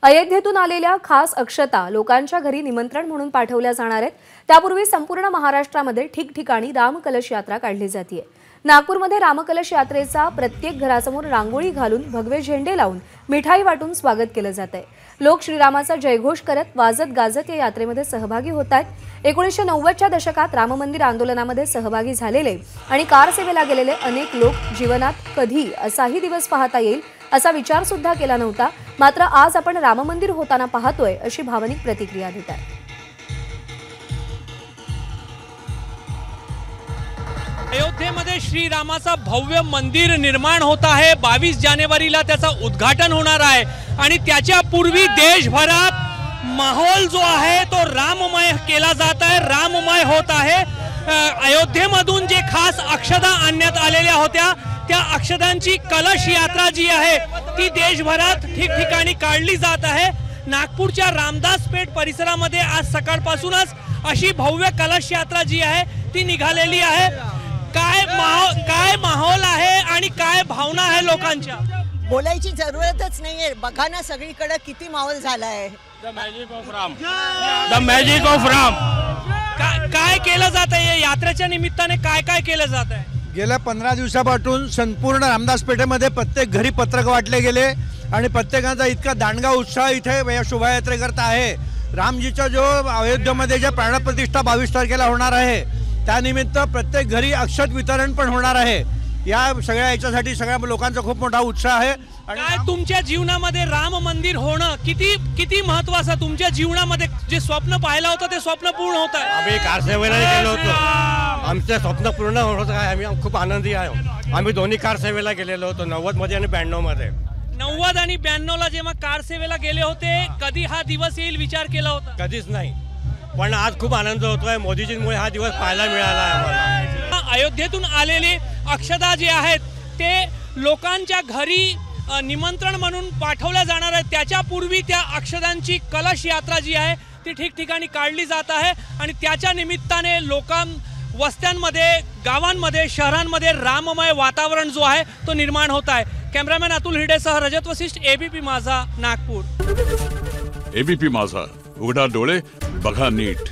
अयोध्येतून आलेल्या खास अक्षता लोकांच्या घरी निमंत्रण म्हणून पाठवल्या जाणार आहेत। त्यापूर्वी संपूर्ण महाराष्ट्रामध्ये ठिकठिकाणी रामकलश यात्रा काढली जाते। नागपूरमध्ये रामकलश यात्रेचा प्रत्येक घरासमोर रांगोळी घालून भगवे झेंडे लावून मिठाई वाटून स्वागत केलं जातंय। लोक श्रीरामाचा जयघोष करत वाजत गाजत या यात्रेमध्ये सहभागी होत आहेत। 1990च्या दशकात राम मंदिर आंदोलनामध्ये सहभागी झालेले आणि कार सेवेला गेलेले अनेक लोक जीवनात कधी असाही दिवस पाहता येईल असा विचार सुद्धा केला नव्हता, मात्र आज आपण राम मंदिर होताना पाहतोय अशी भावनिक प्रतिक्रिया देत आहेत। अयोध्येमध्ये श्रीरामाचा भव्य मंदिर निर्माण होत आहे। 22 जानेवारीला त्याचा उद्घाटन होणार आहे आणि त्याच्या पूर्वी देशभरात माहोल जो आहे तो राममय केला जात आहे, राममय होत आहे। अयोध्येमधून जे खास अक्षता आणण्यात आलेल्या होत्या त्या अक्षतांची कलश यात्रा जी आहे ती देशभरात ठिकठिकाणी काढली जात आहे। नागपूरच्या रामदास पेठ परिसरामध्ये आज सकाळपासूनच अशी भव्य कलश यात्रा जी आहे ती निघालेली आहे। काय माहोल आहे आणि काय भावना आहे लोकांच्या, बोलायची जरूरतच नाहीये। बघा ना सगळीकडे किती माहोल झालाय। The magic of Ram, the magic of Ram. काय केलं जात आहे यात्रेच्या निमित्ताने, काय काय केलं जात आहे? गेल्या 15 दिवसापासून संपूर्ण रामदास पेठेमध्ये प्रत्येक घरी पत्रक वाटले गेले आणि प्रत्येकाचा इतका दांडगा उत्साह इथे या शोभायात्रेकरता आहे। रामजीचा जो अयोध्येमध्ये जे प्राणप्रतिष्ठा 22 तारखेला होणार आहे त्यानिमित्त प्रत्येक घरी अक्षत वितरण पण होणार आहे। या सगळ्या याच्यासाठी सगळ्या लोकांचा खूप मोठा उत्साह आहे। आणि तुमच्या जीवनामध्ये राम मंदिर होणं किती महत्त्वाचं, तुमच्या जीवनामध्ये जे स्वप्न पाहिलं होतं ते स्वप्न पूर्ण होत आहे। आम्ही कार सेवेला गेलो होतो, आमचं स्वप्न पूर्ण होत आहे। आम्ही खूप आनंदी आहे। आम्ही दोन्ही कार सेवेला गेलेलो होतो, 90 मध्ये आणि 92 मध्ये। 90 आणि 92ला जेव्हा कार सेवेला गेले होते कधी हा दिवस येईल विचार केला होता? कधीच नाही, पण आज खूप आनंद होतोय। मोदीजींमुळे हा दिवस पाहायला मिळाला आम्हाला। अयोध्येतून आलेली अक्षता जे आहेत ते लोकांच्या घरी निमंत्रण म्हणून पाठवल्या जाणार आहेत। त्याच्यापूर्वी त्या अक्षतांची कलश यात्रा जी आहे ती ठिकठिकाणी काढली जात आहे आणि त्याच्या निमित्ताने वस्त्यांमध्ये, गावांमध्ये, शहरांमध्ये राममय वातावरण जो आहे तो निर्माण होत आहे। कॅमेरामॅन अतुल हिडेसह रजत वशिष्ठ, एबीपी माझा, नागपूर। एबीपी माझा, उघडा डोळे बघा नीट।